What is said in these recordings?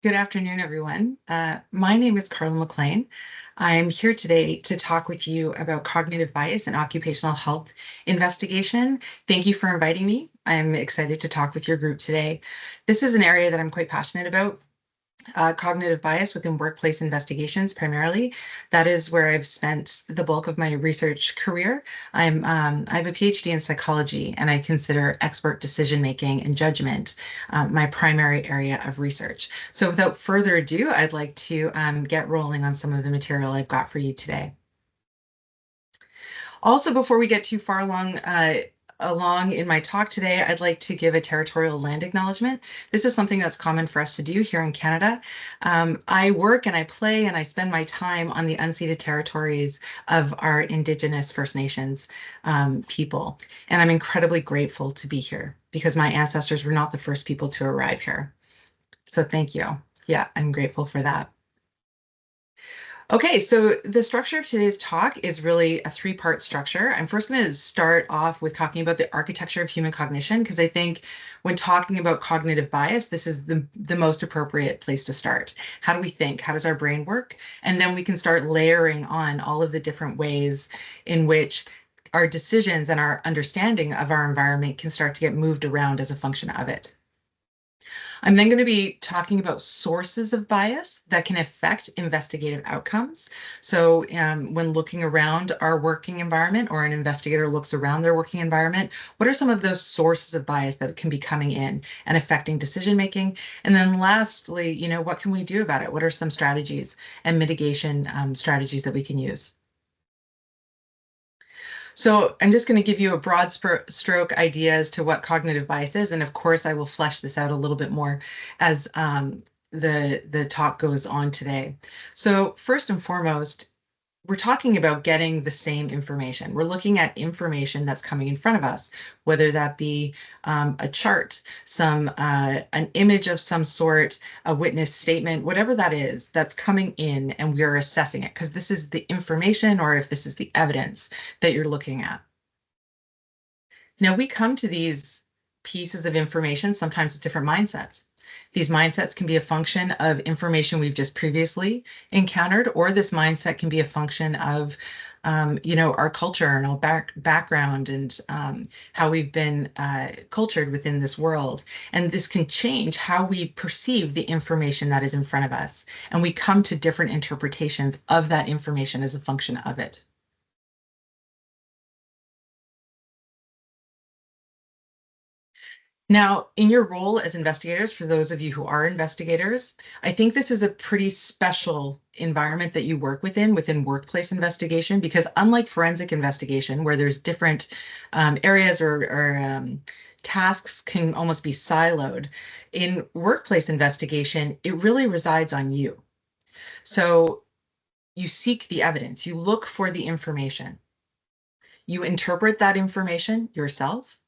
Good afternoon, everyone. My name is Carla Maclean. I'm here today to talk with you about cognitive bias and occupational health investigation. Thank you for inviting me. I'm excited to talk with your group today. This is an area that I'm quite passionate about. Cognitive bias within workplace investigations primarily. That is where I've spent the bulk of my research career. I have a PhD in psychology, and I consider expert decision making and judgment my primary area of research. So without further ado, I'd like to get rolling on some of the material I've got for you today. Also, before we get too far along in my talk today, I'd like to give a territorial land acknowledgement. This is something that's common for us to do here in Canada. I work and I play and I spend my time on the unceded territories of our Indigenous First Nations people. And I'm incredibly grateful to be here because my ancestors were not the first people to arrive here. So thank you. Yeah, I'm grateful for that. Okay, so the structure of today's talk is really a three-part structure. I'm first going to start off with talking about the architecture of human cognition, because I think when talking about cognitive bias, this is the most appropriate place to start. How do we think? How does our brain work? And then we can start layering on all of the different ways in which our decisions and our understanding of our environment can start to get moved around as a function of it. I'm then going to be talking about sources of bias that can affect investigative outcomes. So when looking around our working environment, or an investigator looks around their working environment, what are some of those sources of bias that can be coming in and affecting decision making? And then lastly, what can we do about it? What are some strategies and mitigation strategies that we can use? So I'm just going to give you a broad stroke idea as to what cognitive bias is. And of course, I will flesh this out a little bit more as the talk goes on today. So first and foremost, we're talking about getting the same information. We're looking at information that's coming in front of us, whether that be a chart, an image of some sort, a witness statement, whatever that is that's coming in, and we are assessing it because this is the information, or if this is the evidence that you're looking at. Now, we come to these pieces of information sometimes with different mindsets. These mindsets can be a function of information we've just previously encountered, or this mindset can be a function of, our culture and our background and how we've been cultured within this world. And this can change how we perceive the information that is in front of us. And we come to different interpretations of that information as a function of it. Now, in your role as investigators, for those of you who are investigators, I think this is a pretty special environment that you work within workplace investigation, because unlike forensic investigation, where there's different areas or tasks can almost be siloed, in workplace investigation, it really resides on you. So you seek the evidence, you look for the information, you interpret that information yourself.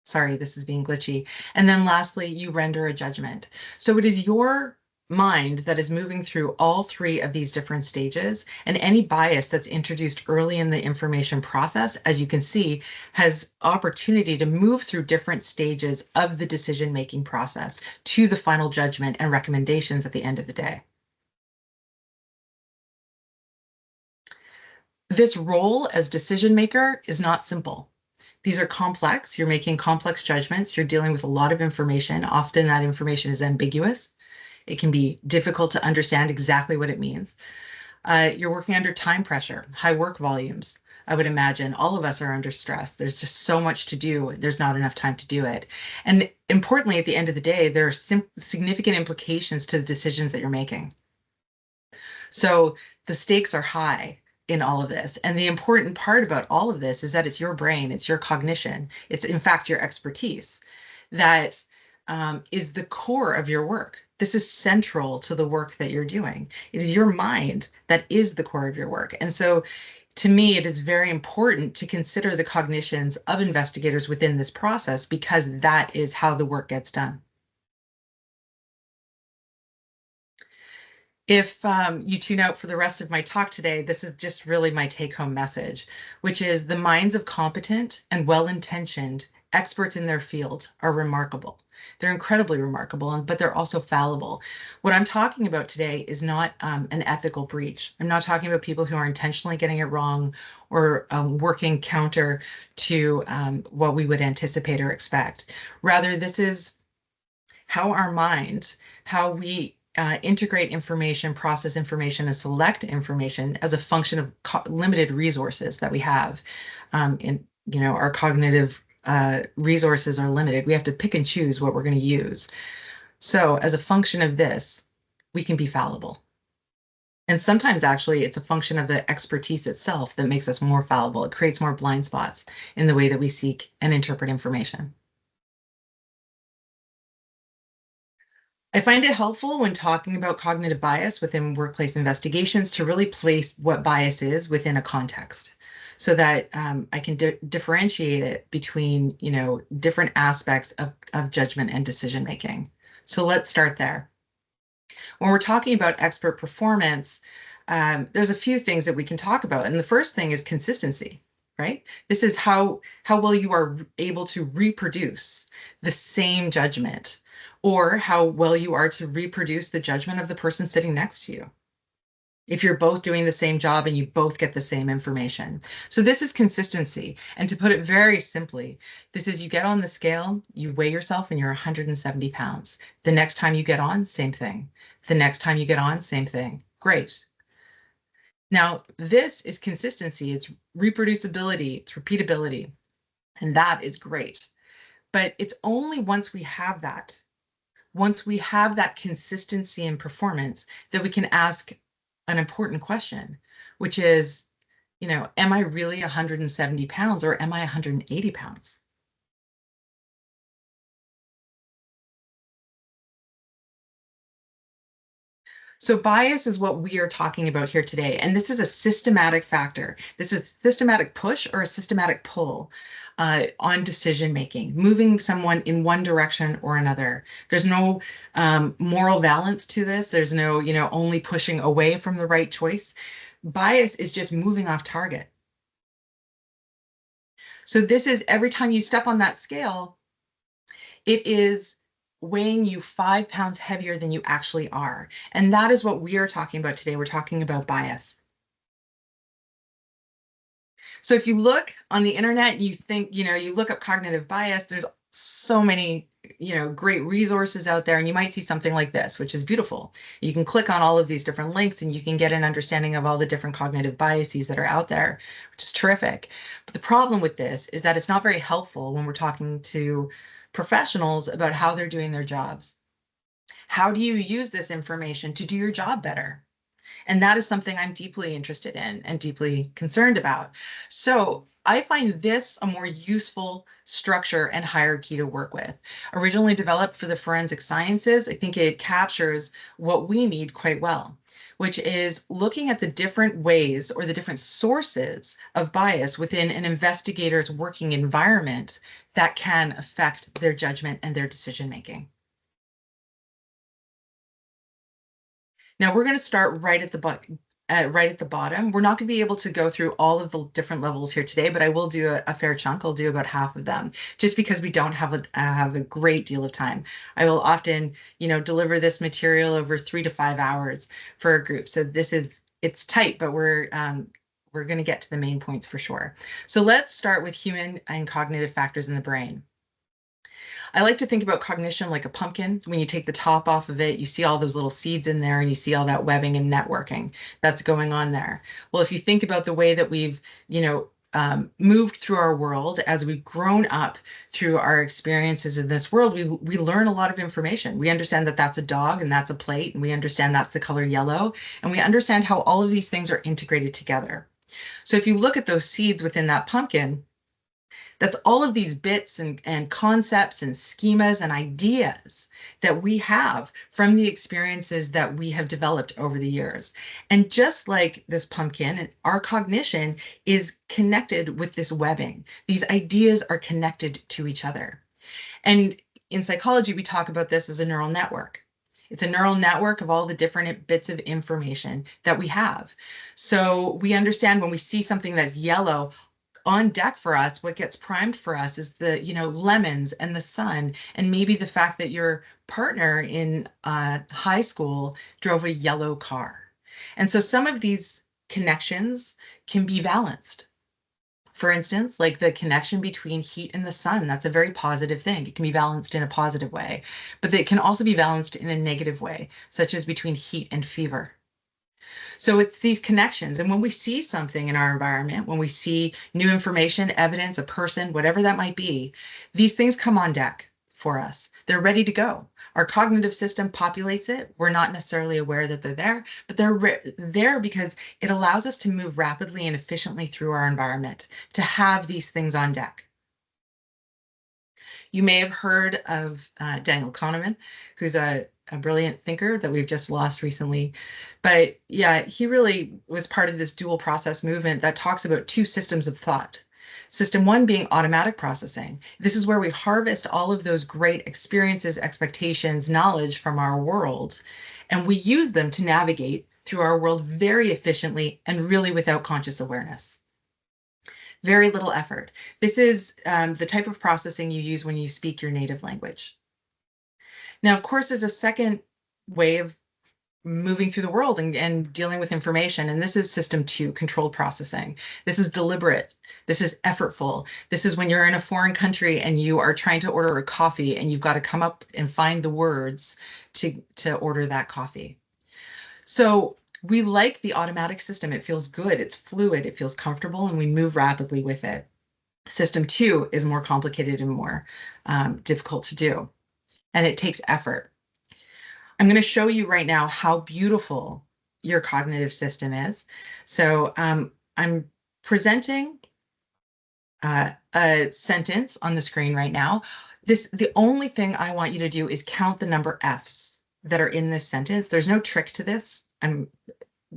Sorry, this is being glitchy. And then lastly, you render a judgment. So it is your mind that is moving through all three of these different stages, and any bias that's introduced early in the information process, as you can see, has opportunity to move through different stages of the decision-making process to the final judgment and recommendations at the end of the day. This role as decision maker is not simple. These are complex. You're making complex judgments. You're dealing with a lot of information. Often that information is ambiguous. It can be difficult to understand exactly what it means. You're working under time pressure, high work volumes. I would imagine all of us are under stress. There's just so much to do. There's not enough time to do it. And importantly, at the end of the day, there are significant implications to the decisions that you're making. So the stakes are high in all of this. And the important part about all of this is that it's your brain, it's your cognition, it's in fact your expertise that is the core of your work. This is central to the work that you're doing. It is your mind that is the core of your work. And so to me, it is very important to consider the cognitions of investigators within this process, because that is how the work gets done. If you tune out for the rest of my talk today, this is just really my take-home message, which is the minds of competent and well-intentioned experts in their field are remarkable. They're incredibly remarkable, but they're also fallible. What I'm talking about today is not an ethical breach. I'm not talking about people who are intentionally getting it wrong or working counter to what we would anticipate or expect. Rather, this is how our mind, how we integrate information, process information, and select information as a function of limited resources that we have. Our cognitive resources are limited. We have to pick and choose what we're going to use. So, as a function of this, we can be fallible. And sometimes, actually, it's a function of the expertise itself that makes us more fallible. It creates more blind spots in the way that we seek and interpret information. I find it helpful when talking about cognitive bias within workplace investigations to really place what bias is within a context so that I can differentiate it between, different aspects of judgment and decision making. So let's start there. When we're talking about expert performance, there's a few things that we can talk about. And the first thing is consistency, right? This is how well you are able to reproduce the same judgment or how well you are to reproduce the judgment of the person sitting next to you. If you're both doing the same job and you both get the same information. So this is consistency. And to put it very simply, this is you get on the scale, you weigh yourself and you're 170 pounds. The next time you get on, same thing. The next time you get on, same thing. Great. Now, this is consistency. It's reproducibility, it's repeatability, and that is great. But it's only once we have that consistency in performance, that we can ask an important question, which is, am I really 170 pounds or am I 180 pounds? So bias is what we are talking about here today. And this is a systematic factor. This is a systematic push or a systematic pull on decision making, moving someone in one direction or another. There's no moral balance to this. There's no, only pushing away from the right choice. Bias is just moving off target. So this is every time you step on that scale, it is weighing you 5 pounds heavier than you actually are. And that is what we are talking about today. We're talking about bias. So if you look on the internet, you think, you look up cognitive bias, there's so many, great resources out there. And you might see something like this, which is beautiful. You can click on all of these different links and you can get an understanding of all the different cognitive biases that are out there, which is terrific. But the problem with this is that it's not very helpful when we're talking to professionals about how they're doing their jobs. How do you use this information to do your job better? And that is something I'm deeply interested in and deeply concerned about. So I find this a more useful structure and hierarchy to work with. Originally developed for the forensic sciences, I think it captures what we need quite well, which is looking at the different ways or the different sources of bias within an investigator's working environment that can affect their judgment and their decision making. Now we're going to start right at the bottom. We're not going to be able to go through all of the different levels here today, but I will do a fair chunk. I'll do about half of them, just because we don't have a great deal of time. I will often, deliver this material over 3 to 5 hours for a group. So it's tight, but we're going to get to the main points for sure. So let's start with human and cognitive factors in the brain. I like to think about cognition like a pumpkin. When you take the top off of it, you see all those little seeds in there and you see all that webbing and networking that's going on there. Well, if you think about the way that we've, moved through our world as we've grown up through our experiences in this world, we learn a lot of information. We understand that that's a dog and that's a plate, and we understand that's the color yellow, and we understand how all of these things are integrated together. So if you look at those seeds within that pumpkin, that's all of these bits and concepts and schemas and ideas that we have from the experiences that we have developed over the years. And just like this pumpkin, our cognition is connected with this webbing. These ideas are connected to each other. And in psychology, we talk about this as a neural network. It's a neural network of all the different bits of information that we have. So we understand when we see something that's yellow, on deck for us, what gets primed for us is the, lemons and the sun, and maybe the fact that your partner in high school drove a yellow car. And so some of these connections can be balanced. For instance, like the connection between heat and the sun, that's a very positive thing. It can be balanced in a positive way, but it can also be balanced in a negative way, such as between heat and fever. So it's these connections. And when we see something in our environment, when we see new information, evidence, a person, whatever that might be, these things come on deck for us. They're ready to go. Our cognitive system populates it. We're not necessarily aware that they're there, but they're there because it allows us to move rapidly and efficiently through our environment, to have these things on deck. You may have heard of Daniel Kahneman, who's a brilliant thinker that we've just lost recently. But yeah, he really was part of this dual process movement that talks about two systems of thought. System one being automatic processing. This is where we harvest all of those great experiences, expectations, knowledge from our world, and we use them to navigate through our world very efficiently and really without conscious awareness. Very little effort. This is the type of processing you use when you speak your native language. Now, of course, there's a second way of moving through the world and dealing with information, and this is system two, controlled processing. This is deliberate. This is effortful. This is when you're in a foreign country and you are trying to order a coffee and you've got to come up and find the words to order that coffee. So we like the automatic system. It feels good, it's fluid, it feels comfortable, and we move rapidly with it. System two is more complicated and more difficult to do, and it takes effort. I'm going to show you right now how beautiful your cognitive system is. So I'm presenting a sentence on the screen right now. The only thing I want you to do is count the number F's that are in this sentence. There's no trick to this. I'm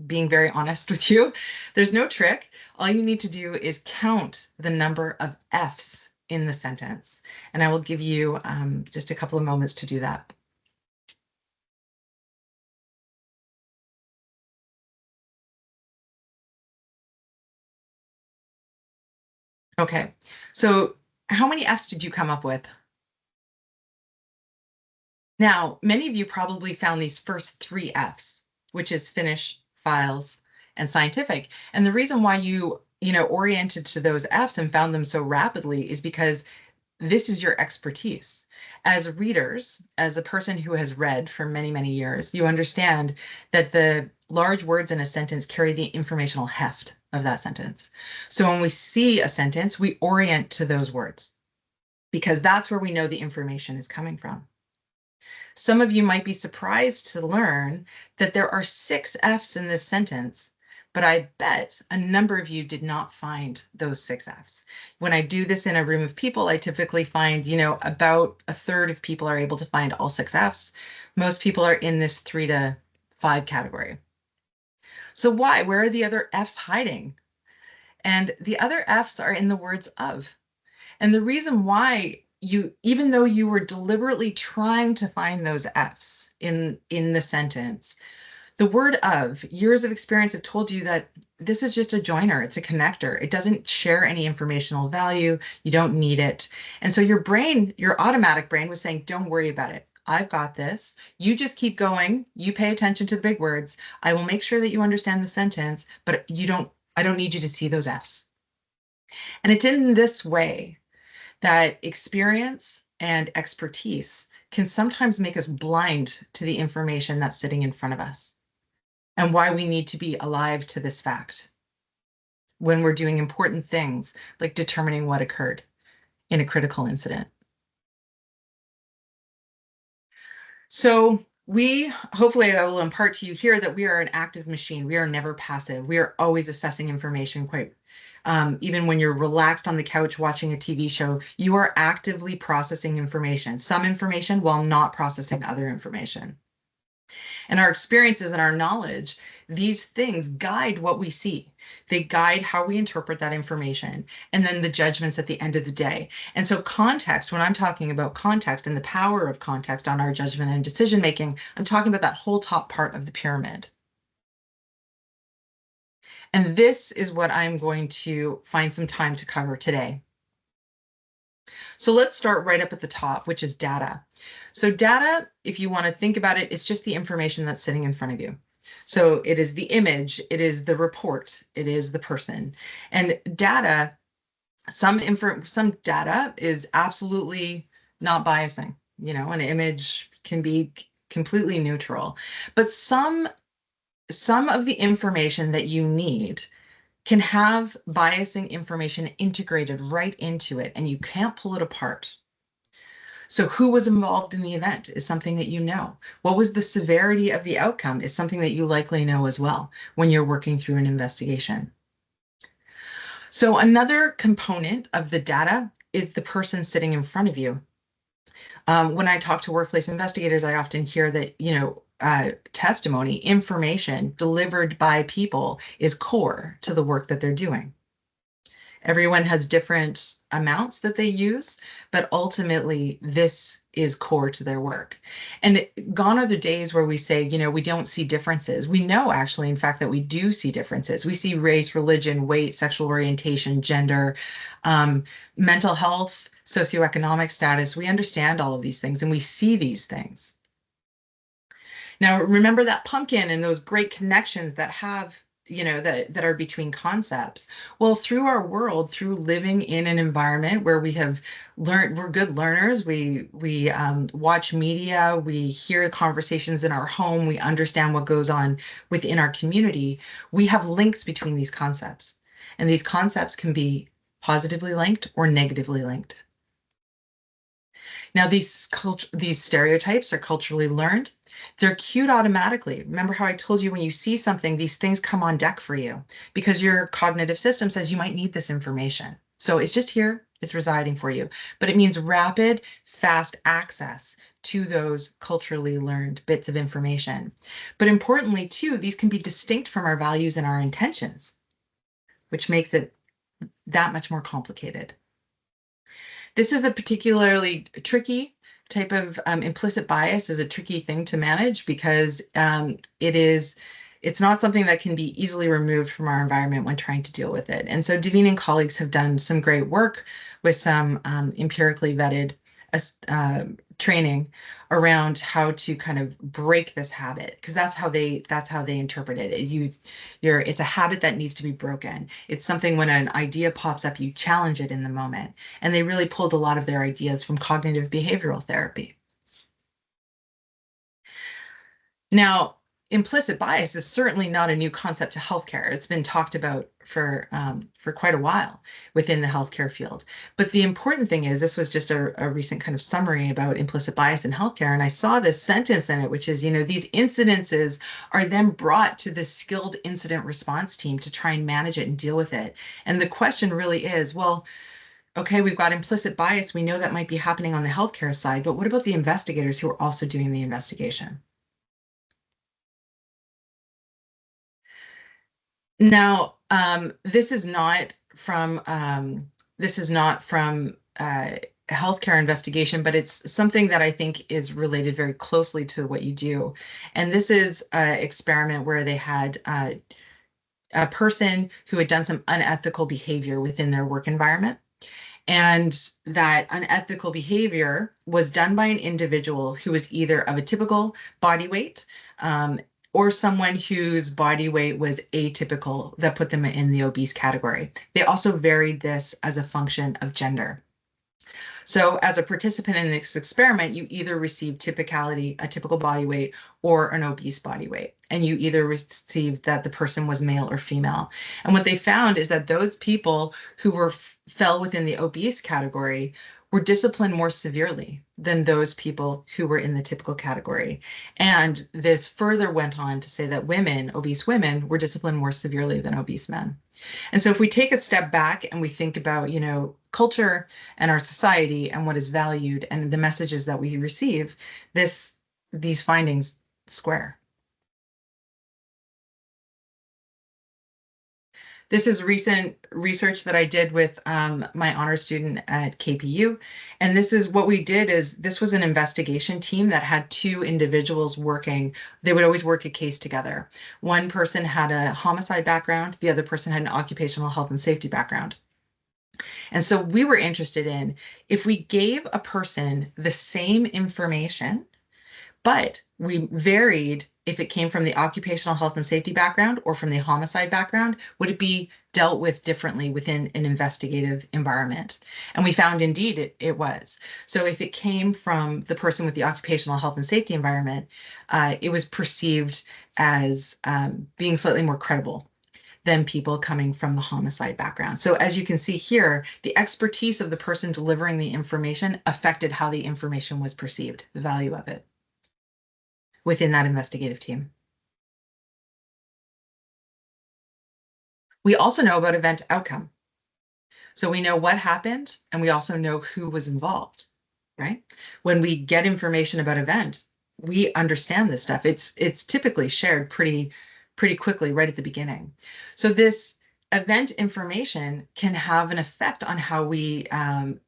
being very honest with you. There's no trick. All you need to do is count the number of F's in the sentence. And I will give you just a couple of moments to do that. Okay, so how many F's did you come up with? Now, many of you probably found these first three F's, which is finish, files, and scientific. And the reason why you oriented to those F's and found them so rapidly is because this is your expertise. As readers, as a person who has read for many, many years, you understand that the large words in a sentence carry the informational heft of that sentence. So when we see a sentence, we orient to those words because that's where we know the information is coming from. Some of you might be surprised to learn that there are 6 F's in this sentence, but I bet a number of you did not find those 6 F's. When I do this in a room of people, I typically find, about a third of people are able to find all 6 F's. Most people are in this 3 to 5 category. So why? Where are the other F's hiding? And the other F's are in the words of. And the reason why even though you were deliberately trying to find those F's in the sentence, the word of, years of experience have told you that this is just a joiner, it's a connector. It doesn't share any informational value. You don't need it. And so your brain, your automatic brain was saying, don't worry about it. I've got this. You just keep going. You pay attention to the big words. I will make sure that you understand the sentence, but I don't need you to see those F's. And it's in this way that experience and expertise can sometimes make us blind to the information that's sitting in front of us and why we need to be alive to this fact when we're doing important things like determining what occurred in a critical incident. So hopefully I will impart to you here that we are an active machine. We are never passive. We are always assessing information even when you're relaxed on the couch watching a TV show, you are actively processing information, some information while not processing other information. And our experiences and our knowledge, these things guide what we see. They guide how we interpret that information and then the judgments at the end of the day. And so context, when I'm talking about context and the power of context on our judgment and decision making, I'm talking about that whole top part of the pyramid. And this is what I'm going to find some time to cover today. So let's start right up at the top, which is data. So data, if you want to think about it, is just the information that's sitting in front of you. So it is the image, it is the report, it is the person. And data, some data is absolutely not biasing. An image can be completely neutral, but some of the information that you need can have biasing information integrated right into it, and you can't pull it apart. So, who was involved in the event is something that you know. What was the severity of the outcome is something that you likely know as well when you're working through an investigation. So, another component of the data is the person sitting in front of you. When I talk to workplace investigators, I often hear that, testimony, information delivered by people is core to the work that they're doing. Everyone has different amounts that they use, but ultimately this is core to their work. And gone are the days where we say, we don't see differences. We know actually, in fact, that we do see differences. We see race, religion, weight, sexual orientation, gender, mental health, socioeconomic status. We understand all of these things and we see these things. Now, remember that pumpkin and those great connections that have, that are between concepts. Well, through our world, through living in an environment where we have learned, we're good learners. We watch media, we hear conversations in our home, we understand what goes on within our community. We have links between these concepts, and these concepts can be positively linked or negatively linked. Now, these stereotypes are culturally learned. They're cued automatically. Remember how I told you when you see something, these things come on deck for you because your cognitive system says you might need this information. So it's just here, it's residing for you. But it means rapid, fast access to those culturally learned bits of information. But importantly, too, these can be distinct from our values and our intentions, which makes it that much more complicated. This is a particularly tricky type of implicit bias is a tricky thing to manage because it's not something that can be easily removed from our environment when trying to deal with it. And so Devine and colleagues have done some great work with some empirically vetted training around how to kind of break this habit, because that's how they interpret it. It's a habit that needs to be broken. It's something when an idea pops up, you challenge it in the moment. And they really pulled a lot of their ideas from cognitive behavioral therapy. Now, implicit bias is certainly not a new concept to healthcare. It's been talked about for quite a while within the healthcare field. But the important thing is, this was just a recent kind of summary about implicit bias in healthcare, and I saw this sentence in it, which is, these incidences are then brought to the skilled incident response team to try and manage it and deal with it. And the question really is, well, okay, we've got implicit bias. We know that might be happening on the healthcare side, but what about the investigators who are also doing the investigation? Now, this is not from healthcare investigation, but it's something that I think is related very closely to what you do. And this is an experiment where they had a person who had done some unethical behavior within their work environment. And that unethical behavior was done by an individual who was either of a typical body weight, or someone whose body weight was atypical that put them in the obese category. They also varied this as a function of gender. So as a participant in this experiment, you either receive typicality, a typical body weight, or an obese body weight. And you either received that the person was male or female. And what they found is that those people who fell within the obese category were disciplined more severely than those people who were in the typical category. And this further went on to say that obese women, were disciplined more severely than obese men. And so if we take a step back and we think about, culture and our society and what is valued and the messages that we receive, these findings square. This is recent research that I did with my honor student at KPU. And this is what we did is this was an investigation team that had two individuals working. They would always work a case together. One person had a homicide background, the other person had an occupational health and safety background. And so we were interested in if we gave a person the same information, but we varied if it came from the occupational health and safety background or from the homicide background, would it be dealt with differently within an investigative environment? And we found indeed it was. So if it came from the person with the occupational health and safety environment, it was perceived as being slightly more credible than people coming from the homicide background. So as you can see here, the expertise of the person delivering the information affected how the information was perceived, the value of it within that investigative team. We also know about event outcome. So we know what happened and we also know who was involved, right? When we get information about event, we understand this stuff. It's typically shared pretty quickly right at the beginning. So this event information can have an effect on how we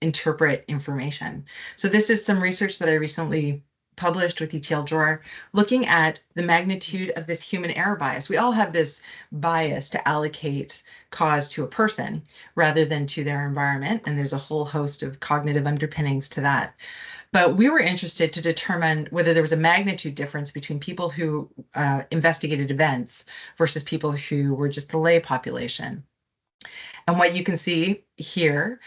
interpret information. So this is some research that I recently published with ETL Drawer, looking at the magnitude of this human error bias. We all have this bias to allocate cause to a person rather than to their environment, and there's a whole host of cognitive underpinnings to that. But we were interested to determine whether there was a magnitude difference between people who investigated events versus people who were just the lay population. And what you can see here,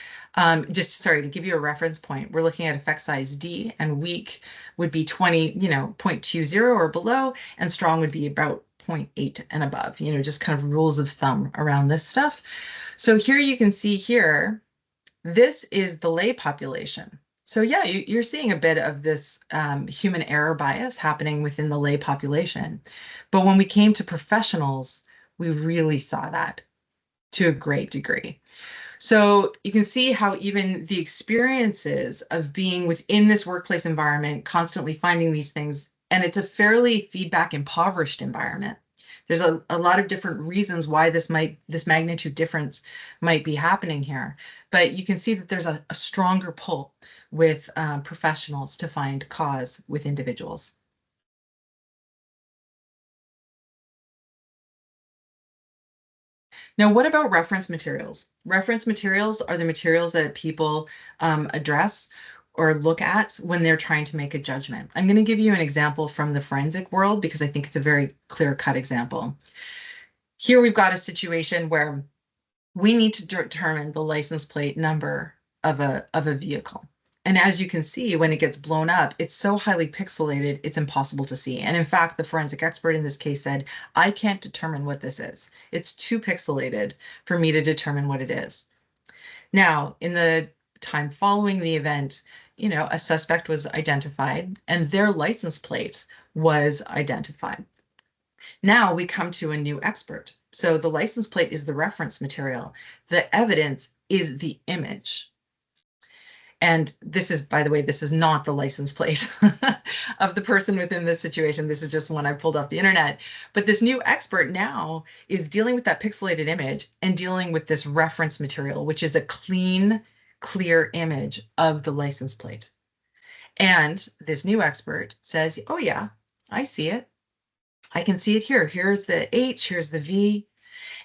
just sorry, to give you a reference point, we're looking at effect size D, and weak would be 20, 0.20 or below, and strong would be about 0.8 and above, just kind of rules of thumb around this stuff. So here you can see here, this is the lay population. So yeah, you're seeing a bit of this human error bias happening within the lay population. But when we came to professionals, we really saw that to a great degree. So you can see how even the experiences of being within this workplace environment, constantly finding these things, and it's a fairly feedback impoverished environment. There's a lot of different reasons why this magnitude difference might be happening here, but you can see that there's a stronger pull with professionals to find cause with individuals. Now, what about reference materials? Reference materials are the materials that people address or look at when they're trying to make a judgment. I'm going to give you an example from the forensic world because I think it's a very clear-cut example. Here we've got a situation where we need to determine the license plate number of a vehicle. And as you can see, when it gets blown up, it's so highly pixelated, it's impossible to see. And in fact, the forensic expert in this case said, I can't determine what this is. It's too pixelated for me to determine what it is. Now, in the time following the event, a suspect was identified and their license plate was identified. Now we come to a new expert. So the license plate is the reference material. The evidence is the image. And this is, by the way, this is not the license plate of the person within this situation. This is just one I pulled off the internet. But this new expert now is dealing with that pixelated image and dealing with this reference material, which is a clean, clear image of the license plate. And this new expert says, oh yeah, I see it. I can see it here. Here's the H, here's the V.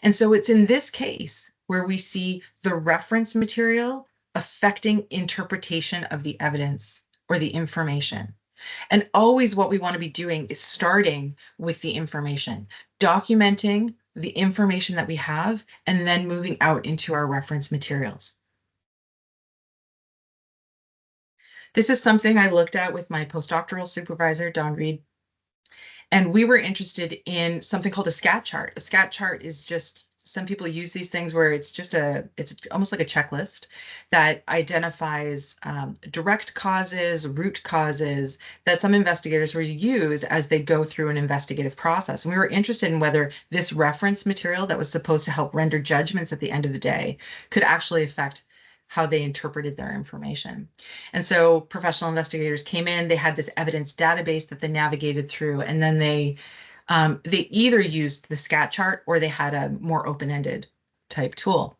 And so it's in this case where we see the reference material affecting interpretation of the evidence or the information. And always what we want to be doing is starting with the information, documenting the information that we have, and then moving out into our reference materials. This is something I looked at with my postdoctoral supervisor, Don Reed. And we were interested in something called a scat chart. A scat chart is just, some people use these things where it's almost like a checklist that identifies direct causes, root causes that some investigators will use as they go through an investigative process. And we were interested in whether this reference material that was supposed to help render judgments at the end of the day could actually affect how they interpreted their information. And so professional investigators came in, they had this evidence database that they navigated through, and then they either used the scat chart or they had a more open-ended type tool.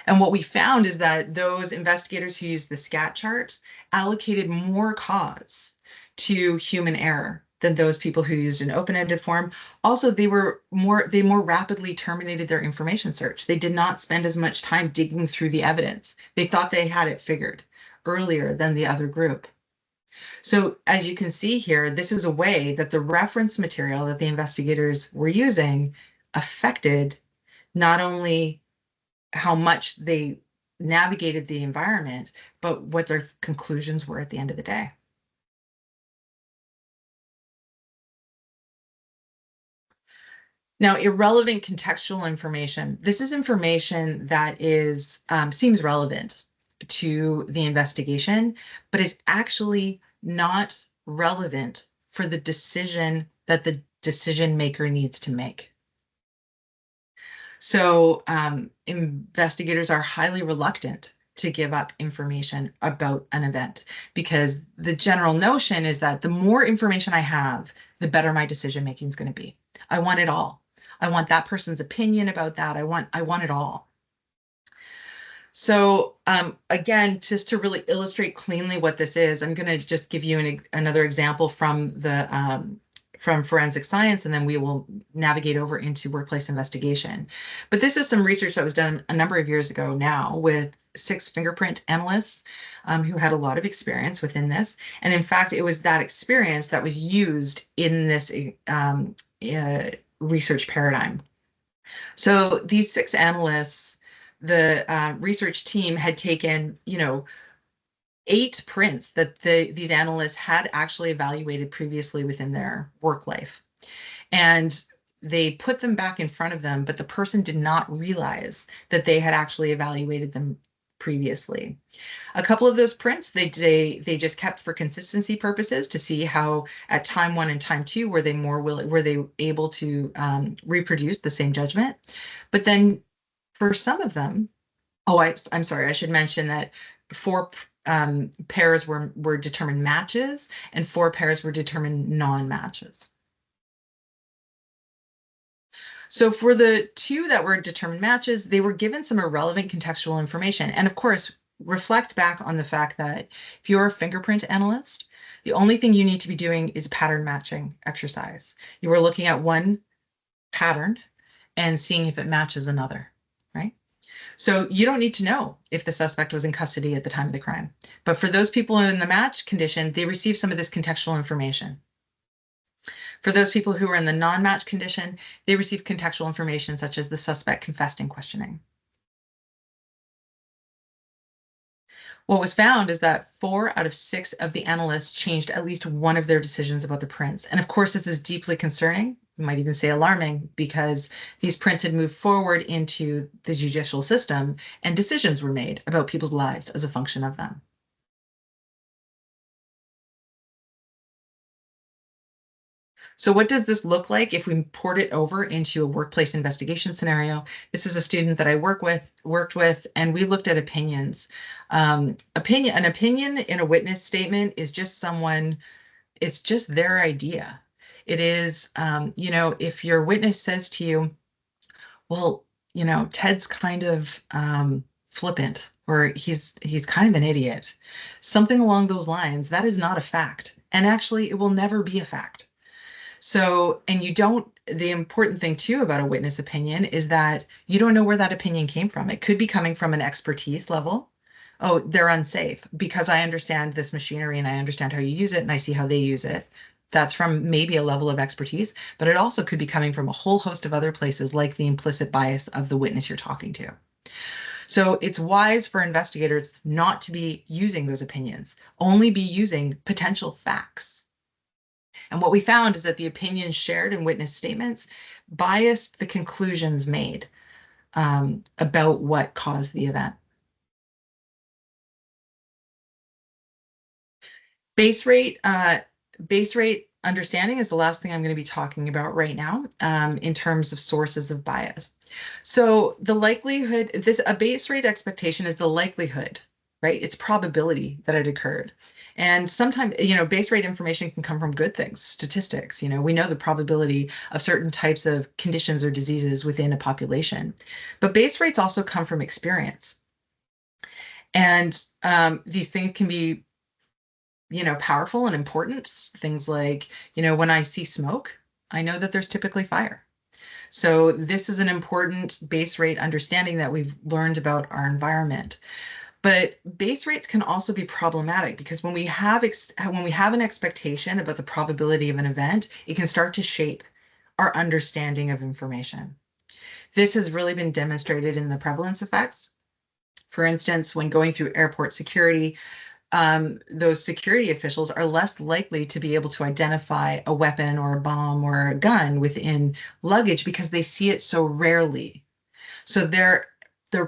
And what we found is that those investigators who used the scat charts allocated more cause to human error than those people who used an open-ended form. Also, they more rapidly terminated their information search. They did not spend as much time digging through the evidence. They thought they had it figured earlier than the other group. So as you can see here, this is a way that the reference material that the investigators were using affected not only how much they navigated the environment, but what their conclusions were at the end of the day. Now, irrelevant contextual information. This is information that is seems relevant to the investigation, but is actually not relevant for the decision that the decision maker needs to make. So investigators are highly reluctant to give up information about an event because the general notion is that the more information I have, the better my decision making is going to be. I want it all. I want that person's opinion about that. I want it all. So again, just to really illustrate cleanly what this is, I'm going to just give you another example from forensic science, and then we will navigate over into workplace investigation. But this is some research that was done a number of years ago now with 6 fingerprint analysts who had a lot of experience within this. And in fact, it was that experience that was used in this research paradigm. So these 6 analysts, the research team had taken, 8 prints that these analysts had actually evaluated previously within their work life. And they put them back in front of them, but the person did not realize that they had actually evaluated them previously. A couple of those prints, they just kept for consistency purposes to see how at time 1 and time 2 were they able to reproduce the same judgment. But then for some of them, I'm sorry, I should mention that 4 pairs were determined matches and 4 pairs were determined non-matches. So for the 2 that were determined matches, they were given some irrelevant contextual information. And of course, reflect back on the fact that if you're a fingerprint analyst, the only thing you need to be doing is pattern matching exercise. You are looking at one pattern and seeing if it matches another, right? So you don't need to know if the suspect was in custody at the time of the crime. But for those people in the match condition, they receive some of this contextual information. For those people who are in the non-match condition, they receive contextual information such as the suspect confessed in questioning. What was found is that 4 out of 6 of the analysts changed at least one of their decisions about the prints. And of course, this is deeply concerning, you might even say alarming, because these prints had moved forward into the judicial system and decisions were made about people's lives as a function of them. So what does this look like if we port it over into a workplace investigation scenario? This is a student that I worked with, and we looked at opinions. An opinion in a witness statement is just it's just their idea. It is, if your witness says to you, well, Ted's kind of flippant, or he's kind of an idiot, something along those lines, that is not a fact. And actually, it will never be a fact. So, and the important thing too about a witness opinion is that you don't know where that opinion came from. It could be coming from an expertise level. Oh, they're unsafe because I understand this machinery and I understand how you use it and I see how they use it. That's from maybe a level of expertise, but it also could be coming from a whole host of other places, like the implicit bias of the witness you're talking to. So it's wise for investigators not to be using those opinions, only be using potential facts. And what we found is that the opinions shared in witness statements biased the conclusions made about what caused the event. Base rate understanding is the last thing I'm going to be talking about right now in terms of sources of bias. So the likelihood, a base rate expectation is the likelihood right? It's probability that it occurred. And sometimes, base rate information can come from good things, statistics. We know the probability of certain types of conditions or diseases within a population. But base rates also come from experience. And these things can be, powerful and important. Things like, when I see smoke, I know that there's typically fire. So this is an important base rate understanding that we've learned about our environment. But base rates can also be problematic because when we have an expectation about the probability of an event, it can start to shape our understanding of information. This has really been demonstrated in the prevalence effects. For instance, when going through airport security, those security officials are less likely to be able to identify a weapon or a bomb or a gun within luggage because they see it so rarely. So their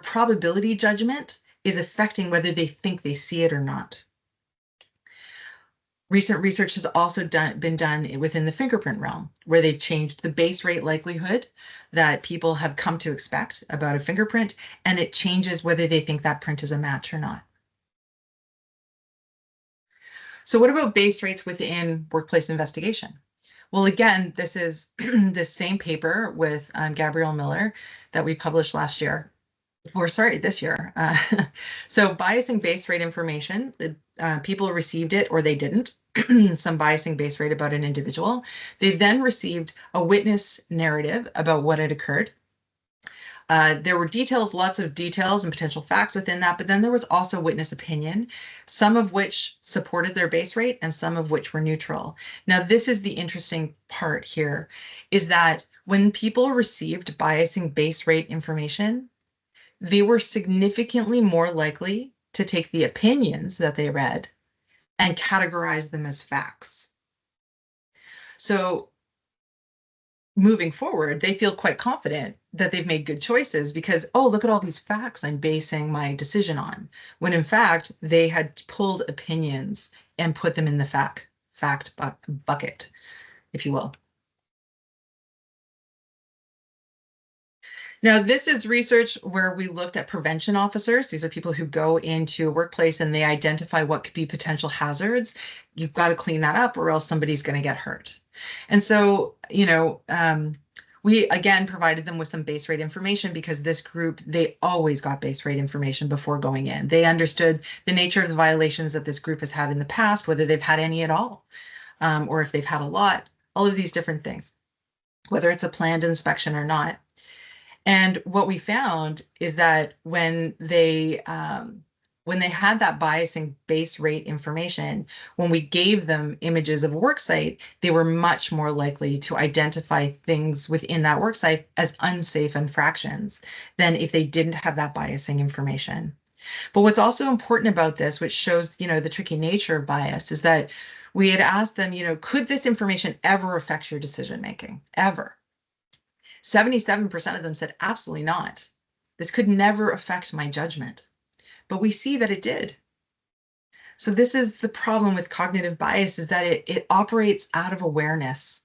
probability judgment is affecting whether they think they see it or not. Recent research has also been done within the fingerprint realm, where they've changed the base rate likelihood that people have come to expect about a fingerprint, and it changes whether they think that print is a match or not. So what about base rates within workplace investigation? Well, again, this is the same paper with Gabrielle Miller that we published last year, or sorry, this year. So biasing base rate information, people received it or they didn't, some biasing base rate about an individual. They then received a witness narrative about what had occurred. There were lots of details and potential facts within that, but then there was also witness opinion, some of which supported their base rate and some of which were neutral. Now, this is the interesting part here, is that when people received biasing base rate information, they were significantly more likely to take the opinions that they read and categorize them as facts. So moving forward, they feel quite confident that they've made good choices because, oh, look at all these facts I'm basing my decision on, when in fact, they had pulled opinions and put them in the fact bucket, if you will. Now, this is research where we looked at prevention officers. These are people who go into a workplace and they identify what could be potential hazards. You've got to clean that up or else somebody's going to get hurt. And so, we again provided them with some base rate information because this group, they always got base rate information before going in. They understood the nature of the violations that this group has had in the past, whether they've had any at all, or if they've had a lot, all of these different things, whether it's a planned inspection or not. And what we found is that when they had that biasing base rate information, when we gave them images of a work site, they were much more likely to identify things within that work site as unsafe infractions than if they didn't have that biasing information. But what's also important about this, which shows, the tricky nature of bias, is that we had asked them, could this information ever affect your decision making? Ever? 77% of them said, absolutely not. This could never affect my judgment. But we see that it did. So this is the problem with cognitive bias, is that it operates out of awareness,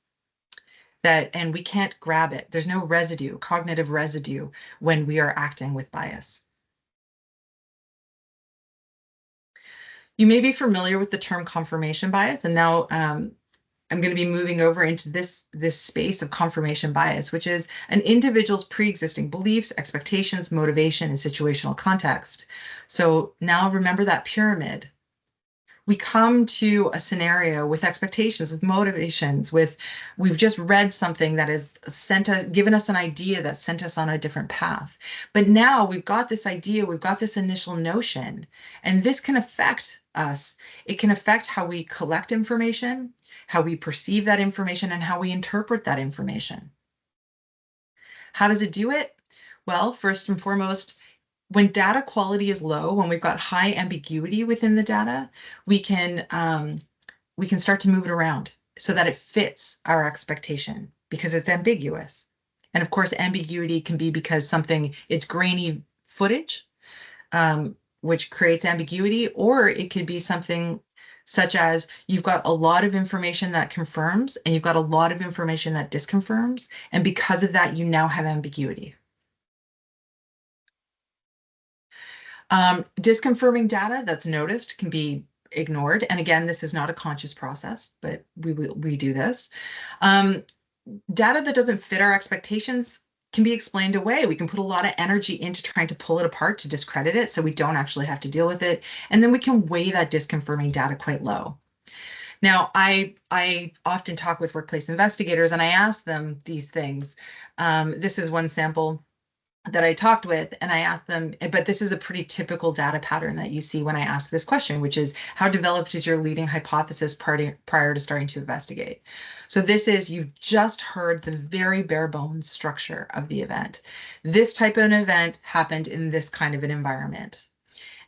and we can't grab it. There's no residue, cognitive residue, when we are acting with bias. You may be familiar with the term confirmation bias, and now I'm going to be moving over into this space of confirmation bias, which is an individual's pre-existing beliefs, expectations, motivation, and situational context. So now remember that pyramid. We come to a scenario with expectations, with motivations, we've just read something that has given us an idea that sent us on a different path. But now we've got this idea, we've got this initial notion, and this can affect us. It can affect how we collect information, how we perceive that information, and how we interpret that information. How does it do it? Well, first and foremost, when data quality is low, when we've got high ambiguity within the data, we can start to move it around so that it fits our expectation because it's ambiguous. And of course, ambiguity can be because it's grainy footage, which creates ambiguity, or it could be something such as you've got a lot of information that confirms and you've got a lot of information that disconfirms. And because of that, you now have ambiguity. Disconfirming data that's noticed can be ignored. And again, this is not a conscious process, but we do this. Um, Data that doesn't fit our expectations can be explained away. We can put a lot of energy into trying to pull it apart to discredit it so we don't actually have to deal with it. And then we can weigh that disconfirming data quite low. Now, I often talk with workplace investigators and I ask them these things. This is one sample that I talked with, and I asked them, but this is a pretty typical data pattern that you see when I ask this question, which is how developed is your leading hypothesis prior to starting to investigate? So this is, you've just heard the very bare bones structure of the event. This type of an event happened in this kind of an environment.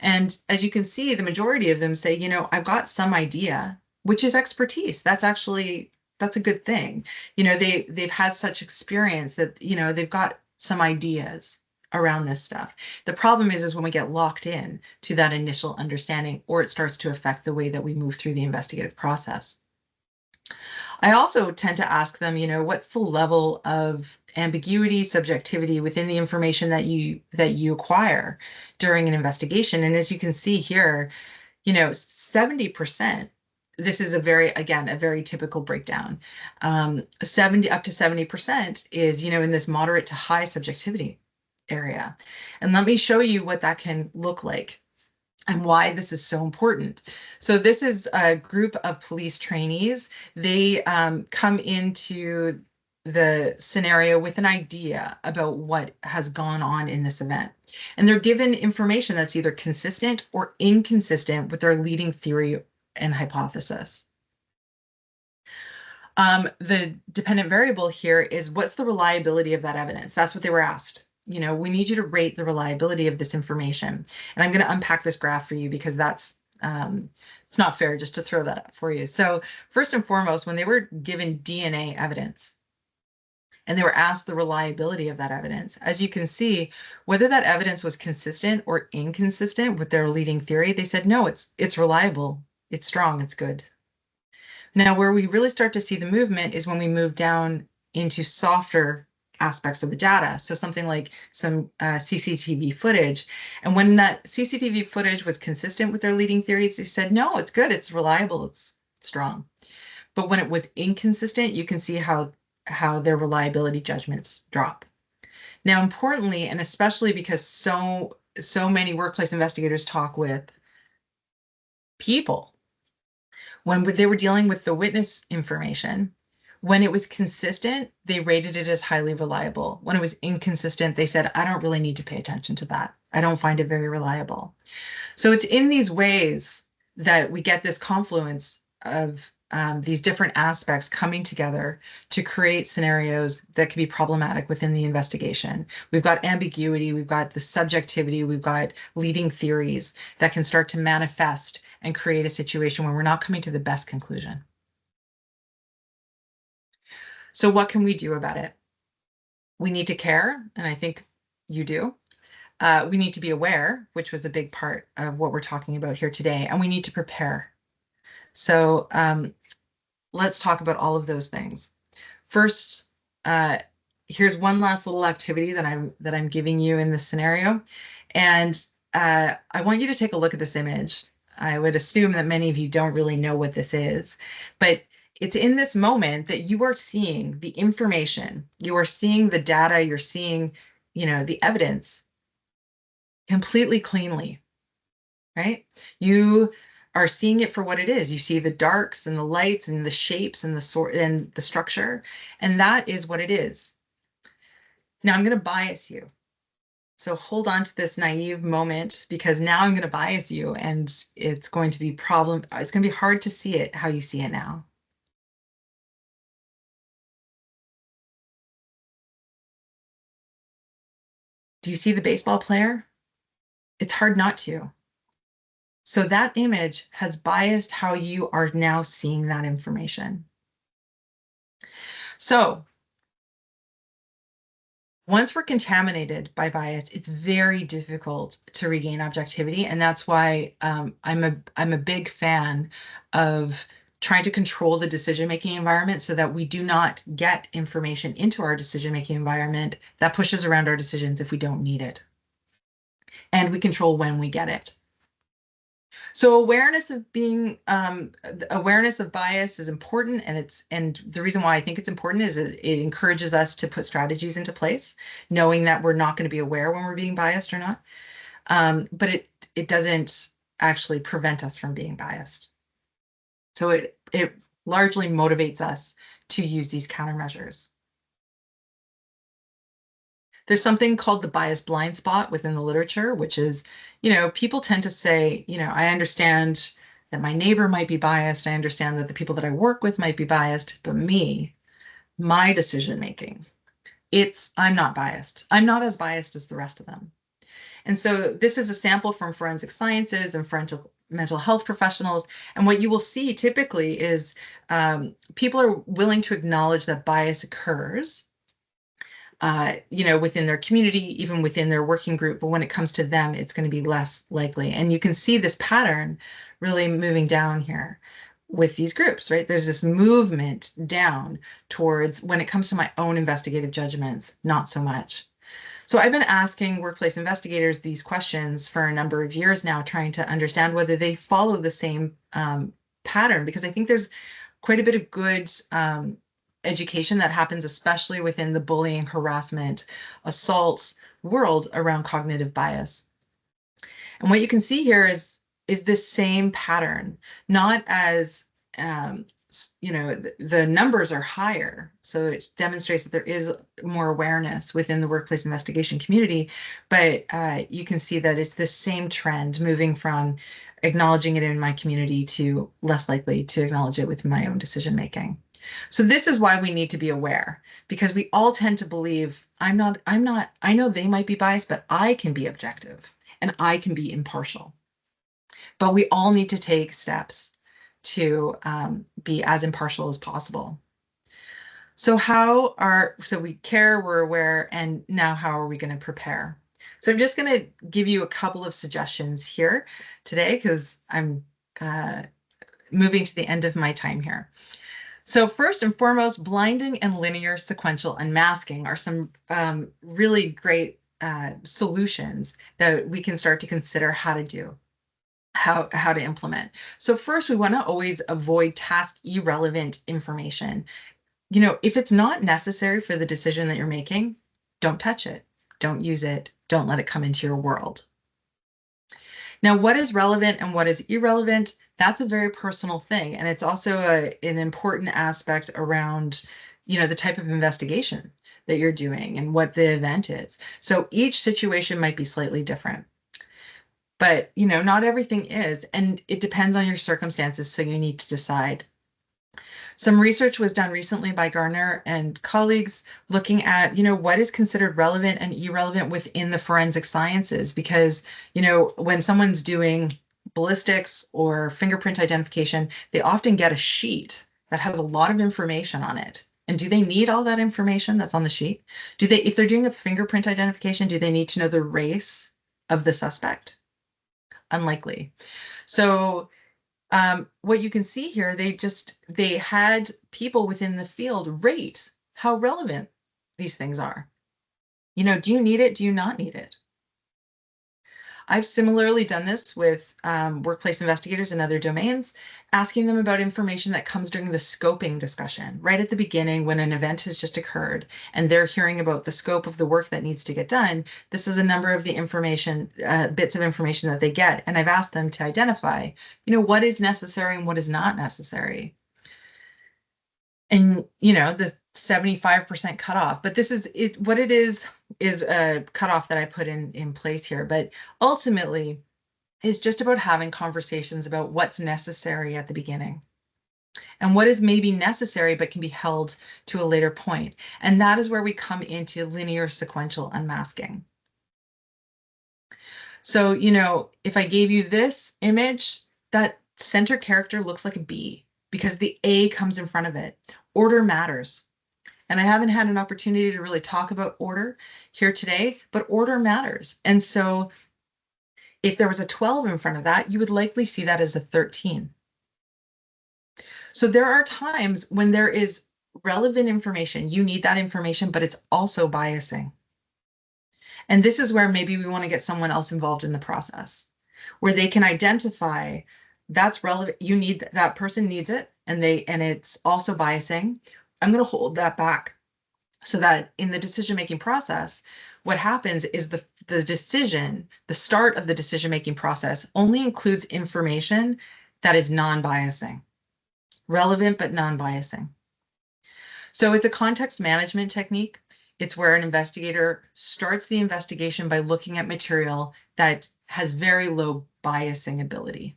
And as you can see, the majority of them say, I've got some idea, which is expertise. That's a good thing. They've had such experience that, they've got some ideas around this stuff. The problem is when we get locked in to that initial understanding, or it starts to affect the way that we move through the investigative process. I also tend to ask them, what's the level of ambiguity, subjectivity within the information that you acquire during an investigation? And as you can see here, 70%, this is a very typical breakdown. 70 up to 70% is, in this moderate to high subjectivity area. And let me show you what that can look like and why this is so important. So this is a group of police trainees. They come into the scenario with an idea about what has gone on in this event. And they're given information that's either consistent or inconsistent with their leading theory and hypothesis. The dependent variable here is what's the reliability of that evidence? That's what they were asked. We need you to rate the reliability of this information. And I'm going to unpack this graph for you because that's it's not fair just to throw that up for you. So first and foremost, when they were given DNA evidence and they were asked the reliability of that evidence, as you can see, whether that evidence was consistent or inconsistent with their leading theory, they said, no, it's reliable, it's strong, it's good. Now, where we really start to see the movement is when we move down into softer aspects of the data. So something like some CCTV footage. And when that CCTV footage was consistent with their leading theories, they said, no, it's good, it's reliable, it's strong. But when it was inconsistent, you can see how their reliability judgments drop. Now, importantly, and especially because so many workplace investigators talk with people, when they were dealing with the witness information, when it was consistent, they rated it as highly reliable. When it was inconsistent, they said, I don't really need to pay attention to that. I don't find it very reliable. So it's in these ways that we get this confluence of these different aspects coming together to create scenarios that can be problematic within the investigation. We've got ambiguity, we've got the subjectivity, we've got leading theories that can start to manifest and create a situation where we're not coming to the best conclusion. So what can we do about it? We need to care, and I think you do. We need to be aware, which was a big part of what we're talking about here today, and we need to prepare. So let's talk about all of those things. First, here's one last little activity that I'm giving you in this scenario, and I want you to take a look at this image. I would assume that many of you don't really know what this is, but it's in this moment that you are seeing the information, you are seeing the data, you're seeing, the evidence completely cleanly, right? You are seeing it for what it is. You see the darks and the lights and the shapes and the sort and the structure, and that is what it is. Now I'm going to bias you. So hold on to this naive moment because now I'm going to bias you and it's going to be it's going to be hard to see it how you see it now. Do you see the baseball player? It's hard not to. So that image has biased how you are now seeing that information. So once we're contaminated by bias, it's very difficult to regain objectivity. And that's why I'm a big fan of trying to control the decision-making environment so that we do not get information into our decision-making environment that pushes around our decisions if we don't need it. and we control when we get it. So awareness of bias is important, and the reason why I think it's important is it encourages us to put strategies into place, knowing that we're not going to be aware when we're being biased or not. But it doesn't actually prevent us from being biased. So it largely motivates us to use these countermeasures. There's something called the bias blind spot within the literature, which is, people tend to say, I understand that my neighbor might be biased. I understand that the people that I work with might be biased, but my decision making, I'm not biased. I'm not as biased as the rest of them. And so this is a sample from forensic sciences and forensic mental health professionals. And what you will see typically is people are willing to acknowledge that bias occurs, within their community, even within their working group. But when it comes to them, it's going to be less likely. And you can see this pattern really moving down here with these groups, right? There's this movement down towards when it comes to my own investigative judgments, not so much. So I've been asking workplace investigators these questions for a number of years now, trying to understand whether they follow the same pattern, because I think there's quite a bit of good education that happens, especially within the bullying, harassment, assault world around cognitive bias. And what you can see here is this same pattern, not as the numbers are higher, so it demonstrates that there is more awareness within the workplace investigation community, but you can see that it's the same trend moving from acknowledging it in my community to less likely to acknowledge it with my own decision making. So this is why we need to be aware, because we all tend to believe I know they might be biased, but I can be objective and I can be impartial. But we all need to take steps to be as impartial as possible. So we care, we're aware, and now how are we going to prepare? So I'm just going to give you a couple of suggestions here today, because I'm moving to the end of my time here. So first and foremost, blinding and linear sequential unmasking are some really great solutions that we can start to consider how to do. How to implement. So first, we want to always avoid task irrelevant information. If it's not necessary for the decision that you're making, don't touch it. Don't use it. Don't let it come into your world. Now, what is relevant and what is irrelevant, that's a very personal thing. And it's also an important aspect around, the type of investigation that you're doing and what the event is. So each situation might be slightly different. But, not everything is, and it depends on your circumstances, so you need to decide. Some research was done recently by Garner and colleagues looking at, what is considered relevant and irrelevant within the forensic sciences, because, when someone's doing ballistics or fingerprint identification, they often get a sheet that has a lot of information on it. And do they need all that information that's on the sheet? If they're doing a fingerprint identification, do they need to know the race of the suspect? Unlikely. So what you can see here, they had people within the field rate how relevant these things are. Do you need it? Do you not need it? I've similarly done this with workplace investigators in other domains, asking them about information that comes during the scoping discussion, right at the beginning when an event has just occurred and they're hearing about the scope of the work that needs to get done. This is a number of the information, bits of information that they get. And I've asked them to identify, what is necessary and what is not necessary. And, the 75% cutoff, but this is it. What it is a cutoff that I put in place here. But ultimately, is just about having conversations about what's necessary at the beginning and what is maybe necessary but can be held to a later point. And that is where we come into linear sequential unmasking. So, if I gave you this image, that center character looks like a B because the A comes in front of it. Order matters. And I haven't had an opportunity to really talk about order here today, but order matters. And so if there was a 12 in front of that, you would likely see that as a 13. So there are times when there is relevant information, you need that information, but it's also biasing. And this is where maybe we want to get someone else involved in the process, where they can identify that's relevant. You need that person needs it, and it's also biasing. I'm going to hold that back so that in the decision-making process, what happens is the start of the decision-making process only includes information that is non-biasing, relevant but non-biasing. So it's a context management technique. It's where an investigator starts the investigation by looking at material that has very low biasing ability.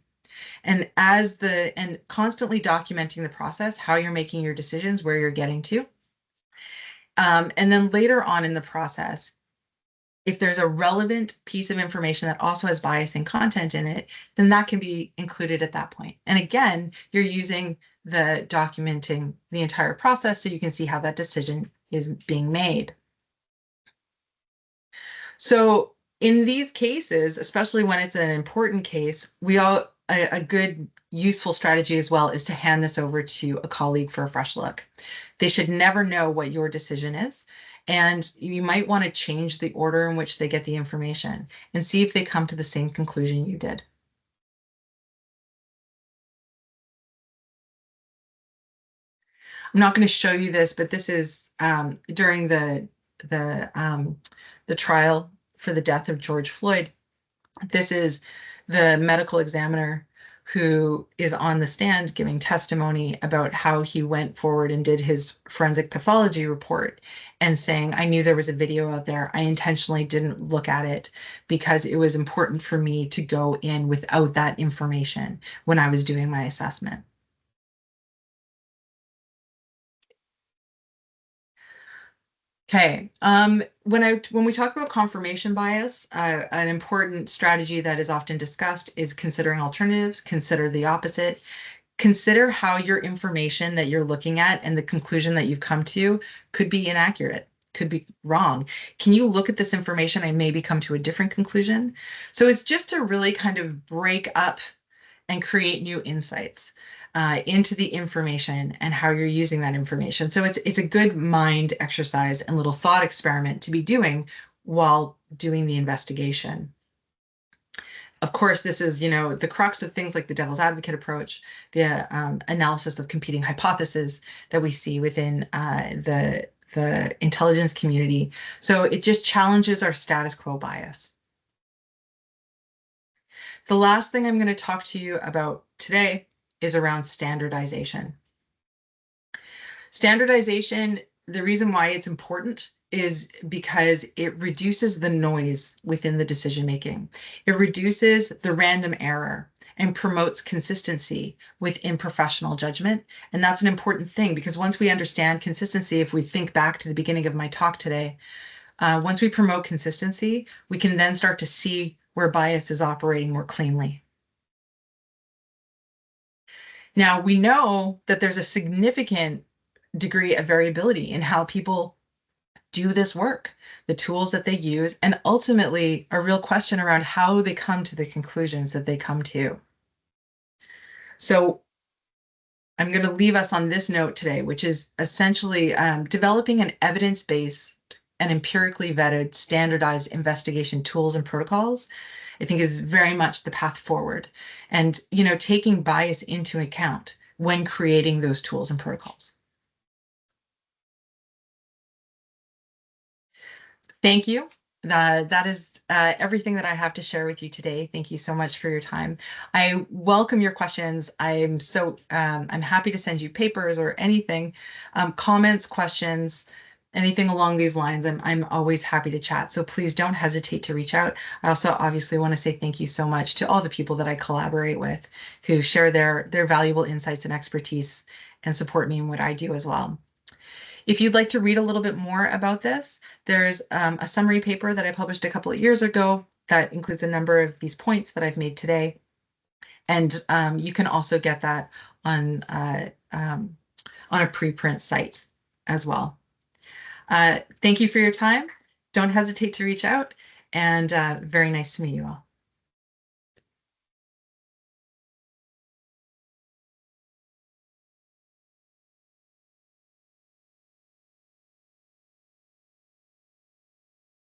And constantly documenting the process, how you're making your decisions, where you're getting to. And then later on in the process, if there's a relevant piece of information that also has biasing content in it, then that can be included at that point. And again, you're using the documenting the entire process so you can see how that decision is being made. So in these cases, especially when it's an important case, a good useful strategy as well is to hand this over to a colleague for a fresh look. They should never know what your decision is. And you might want to change the order in which they get the information and see if they come to the same conclusion you did. I'm not going to show you this, but this is during the the trial for the death of George Floyd. This is the medical examiner who is on the stand giving testimony about how he went forward and did his forensic pathology report and saying, I knew there was a video out there. I intentionally didn't look at it because it was important for me to go in without that information when I was doing my assessment. Okay. When we talk about confirmation bias, an important strategy that is often discussed is considering alternatives, consider the opposite, consider how your information that you're looking at and the conclusion that you've come to could be inaccurate, could be wrong. Can you look at this information and maybe come to a different conclusion? So it's just to really kind of break up and create new insights into the information and how you're using that information. So it's a good mind exercise and little thought experiment to be doing while doing the investigation. Of course, this is, the crux of things like the devil's advocate approach, the analysis of competing hypotheses that we see within the intelligence community. So it just challenges our status quo bias. The last thing I'm going to talk to you about today is around standardization. Standardization, the reason why it's important is because it reduces the noise within the decision making. It reduces the random error and promotes consistency within professional judgment. And that's an important thing because once we understand consistency, if we think back to the beginning of my talk today, once we promote consistency, we can then start to see where bias is operating more cleanly. Now, we know that there's a significant degree of variability in how people do this work, the tools that they use, and ultimately a real question around how they come to the conclusions that they come to. So I'm going to leave us on this note today, which is essentially developing an evidence-based and empirically vetted standardized investigation tools and protocols, I think is very much the path forward. And, taking bias into account when creating those tools and protocols. Thank you. That is everything that I have to share with you today. Thank you so much for your time. I welcome your questions. I'm happy to send you papers or anything, comments, questions, anything along these lines. I'm always happy to chat. So please don't hesitate to reach out. I also obviously want to say thank you so much to all the people that I collaborate with who share their valuable insights and expertise and support me in what I do as well. If you'd like to read a little bit more about this, there's a summary paper that I published a couple of years ago that includes a number of these points that I've made today. And you can also get that on a preprint site as well. Thank you for your time. Don't hesitate to reach out, and very nice to meet you all.